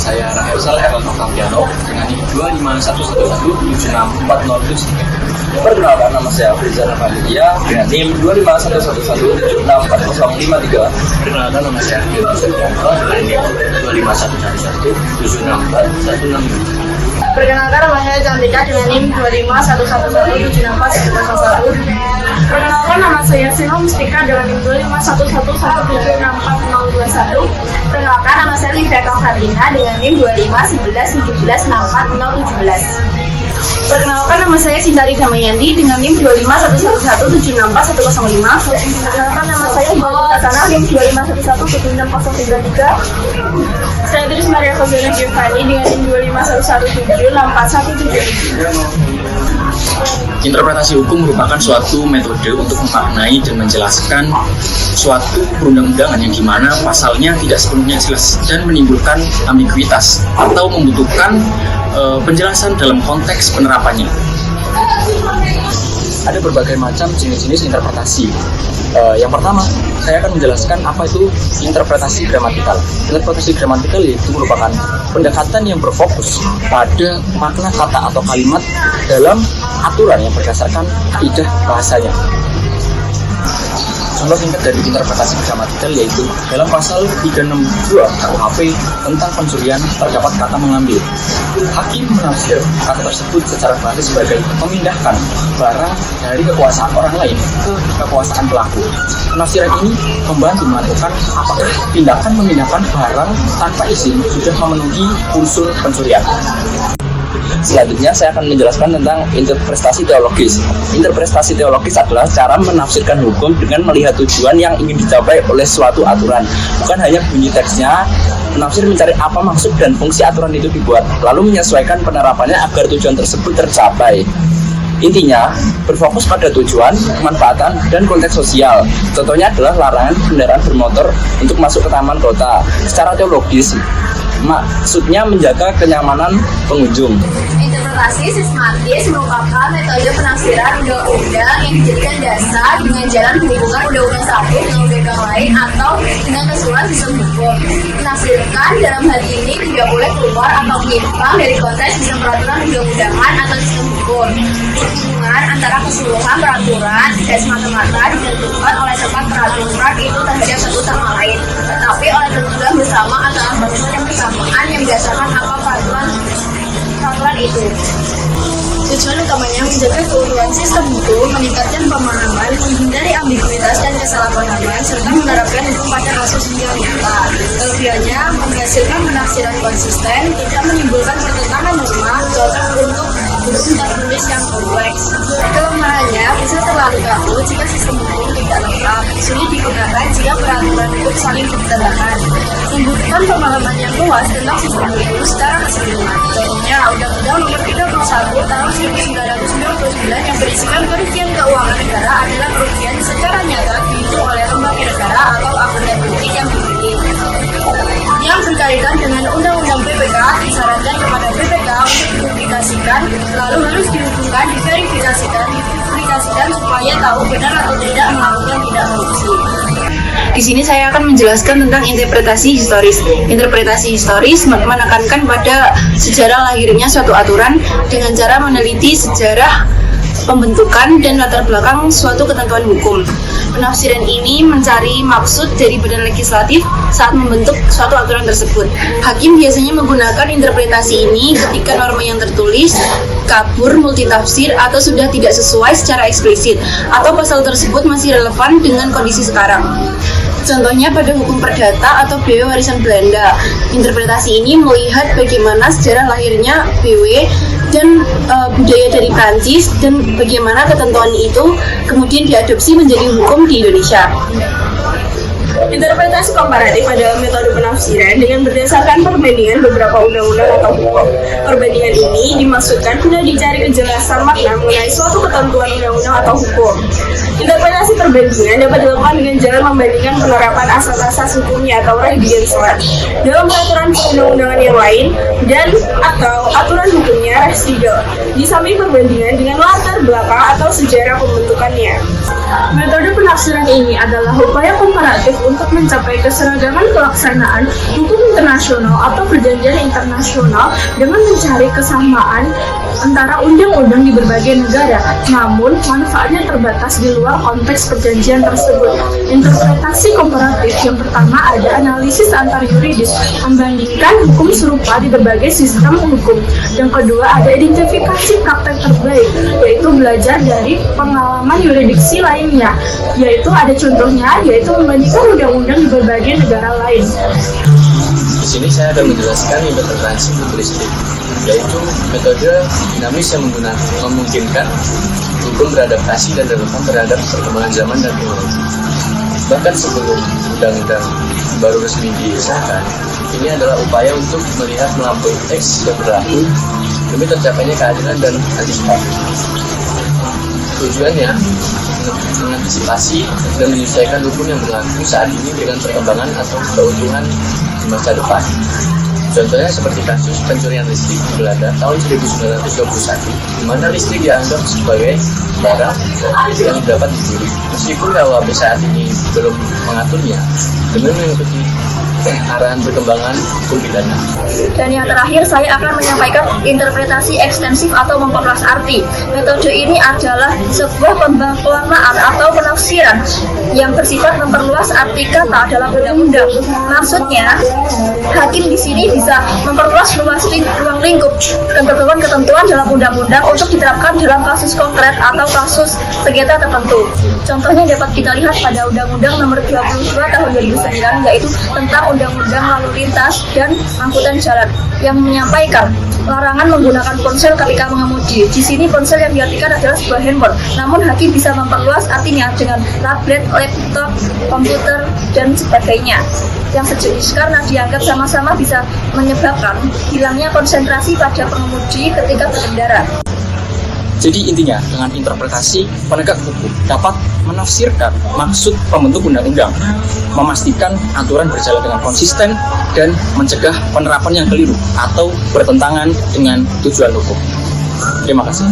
saya Rahel Saleh Octaviano dengan NIM 25111764073. Perkenalkan, nama saya Frizal Familia dengan NIM 25111764053. Perkenalkan, nama saya Firman Supriyanto dengan NIM 25111764165. Perkenalkan, nama saya Cantika dengan NIM 25111764101. Perkenalkan, nama saya Sino Mustika dengan NIM 25111764021. Perkenalkan, nama saya Livia Kafarina dengan NIM 25111176417. Perkenalkan, nama saya Sindari Damayanti dengan NIM 25111764105. Perkenalkan, nama saya Iqbal Tasana NIM 25111764033. Saya Idris Maria Fazana Giovanni dengan NIM 251176417. Interpretasi hukum merupakan suatu metode untuk memaknai dan menjelaskan suatu perundang-undangan yang dimana pasalnya tidak sepenuhnya jelas dan menimbulkan ambiguitas atau membutuhkan penjelasan dalam konteks penerapannya. Ada berbagai macam jenis-jenis interpretasi. Yang pertama, saya akan menjelaskan apa itu interpretasi gramatikal. Interpretasi gramatikal itu merupakan pendekatan yang berfokus pada makna kata atau kalimat dalam aturan yang berdasarkan kaidah bahasanya. Contoh singkat dari interpretasi gramatikal yaitu dalam pasal 362 KUHP tentang pencurian terdapat kata mengambil. Hakim menafsir kata tersebut secara bahasa sebagai memindahkan barang dari kekuasaan orang lain ke kekuasaan pelaku. Penafsiran ini membantu menentukan apakah tindakan memindahkan barang tanpa izin sudah memenuhi unsur pencurian. Selanjutnya saya akan menjelaskan tentang interpretasi teologis. Interpretasi teologis adalah cara menafsirkan hukum dengan melihat tujuan yang ingin dicapai oleh suatu aturan. Bukan hanya bunyi teksnya, penafsir mencari apa maksud dan fungsi aturan itu dibuat, lalu menyesuaikan penerapannya agar tujuan tersebut tercapai. Intinya, berfokus pada tujuan, kemanfaatan, dan konteks sosial. Contohnya adalah larangan kendaraan bermotor untuk masuk ke taman kota. Secara teologis, maksudnya menjaga kenyamanan pengunjung. Interpretasi sistematis merupakan metode penafsiran undang-undang yang dijadikan dasar dengan jalan menghubungkan undang-undang satu dengan undang-undang lain atau dengan keseluruhan sistem hukum. Menafsirkan dalam hal ini tidak boleh keluar atau menyimpang dari konteks sistem peraturan undang-undangan atau sistem hukum. Hubungan antara keseluruhan peraturan tidak semata-mata ditentukan oleh tempat peraturan itu terhadap satu sama lain, tetapi oleh ketentuan bersama antara bangsa yang bersamaan yang berdasarkan apa peraturan itu. Tujuan utamanya menjaga keutuhan sistem hukum, meningkatkan pemahaman, menghindari ambiguitas dan kesalahpahaman, serta menerapkan hukum pada kasus yang nyata. Kelebihannya menghasilkan penafsiran konsisten, tidak menimbulkan pertentangan norma, cocok untuk hukum tertulis yang kompleks. Kelemahannya bisa terlalu kaku jika sistem hukum tidak lengkap, sulit digunakan jika peraturan hukum saling bertentangan. Membutuhkan pemahaman yang luas tentang sistem hukum secara keseluruhan. Contohnya, Undang-Undang Nomor 31 Tahun 1999 yang berisikan kerugian keuangan negara adalah kerugian secara nyata dihitung oleh lembaga negara atau akuntan publik yang dimiliki. Yang berkaitan dengan Undang-Undang BPK disarankan kepada BPK untuk dipublikasikan, lalu harus dihubungkan, diverifikasikan supaya tahu benar atau tidak melakukan tindak korupsi. Di sini saya akan menjelaskan tentang interpretasi historis. Interpretasi historis menekankan pada sejarah lahirnya suatu aturan dengan cara meneliti sejarah pembentukan dan latar belakang suatu ketentuan hukum. Penafsiran ini mencari maksud dari badan legislatif saat membentuk suatu aturan tersebut. Hakim biasanya menggunakan interpretasi ini ketika norma yang tertulis kabur, multitafsir, atau sudah tidak sesuai secara eksplisit, atau pasal tersebut masih relevan dengan kondisi sekarang. Contohnya pada hukum perdata atau BW warisan Belanda. Interpretasi ini melihat bagaimana sejarah lahirnya BW dan budaya dari Prancis dan bagaimana ketentuan itu kemudian diadopsi menjadi hukum di Indonesia. Interpretasi komparatif adalah metode penafsiran dengan berdasarkan perbandingan beberapa undang-undang atau hukum. Perbandingan ini dimaksudkan guna dicari kejelasan makna mengenai suatu ketentuan undang-undang atau hukum. Interpretasi perbandingan dapat dilakukan dengan jalan membandingkan penerapan asas-asas hukumnya atau rehbian dalam peraturan perundang-undangan yang lain dan atau aturan hukumnya res tidak, di samping perbandingan dengan latar belakang atau sejarah pembentukannya. Metode penafsiran ini adalah upaya komparatif untuk mencapai keseragaman pelaksanaan hukum internasional atau perjanjian internasional dengan mencari kesamaan antara undang-undang di berbagai negara, namun manfaatnya terbatas di luar konteks perjanjian tersebut. Interpretasi komparatif yang pertama ada analisis antar yuridis, membandingkan hukum serupa di berbagai sistem hukum. Yang kedua ada identifikasi praktek terbaik, yaitu belajar dari pengalaman yuridiksi lainnya, yaitu ada contohnya, yaitu membandingkan undang-undang di berbagai negara lain. Di sini saya akan menjelaskan interpretasi futuristik, yaitu metode dinamis yang memungkinkan hukum beradaptasi dan relevan terhadap perkembangan zaman dan teknologi. Bahkan sebelum undang-undang baru resmi disahkan, ini adalah upaya untuk melihat melampaui teks yang berlaku demi tercapainya keadilan dan antisipasi. Tujuannya mengantisipasi dan menyesuaikan hukum yang berlaku saat ini dengan perkembangan atau keuntungan di masa depan. Contohnya seperti kasus pencurian listrik di Belanda tahun 1921, di mana listrik dianggap sebagai barang yang dapat dicuri. Meskipun KUHP saat ini belum mengaturnya, demi mengikuti arahan perkembangan hukum pidana. Dan yang terakhir, saya akan menyampaikan interpretasi ekstensif atau memperluas arti. Metode ini adalah sebuah pewarnaan atau penafsiran yang bersifat memperluas arti kata dalam undang-undang. Maksudnya, hakim di sini bisa memperluas ruang lingkup dan ketentuan dalam undang-undang untuk diterapkan dalam kasus konkret atau kasus sengketa tertentu. Contohnya dapat kita lihat pada Undang-Undang Nomor 22 Tahun 2009, yaitu tentang Undang-Undang Lalu Lintas dan Angkutan Jalan, yang menyampaikan larangan menggunakan ponsel ketika mengemudi. Di sini ponsel yang diartikan adalah sebuah handphone, namun hakim bisa memperluas artinya dengan tablet, laptop, komputer, dan sebagainya yang sejenis, karena dianggap sama-sama bisa menyebabkan hilangnya konsentrasi pada pengemudi ketika berkendara. Jadi intinya, dengan interpretasi, penegak hukum dapat menafsirkan maksud pembentuk undang-undang, memastikan aturan berjalan dengan konsisten, dan mencegah penerapan yang keliru atau bertentangan dengan tujuan hukum. Terima kasih.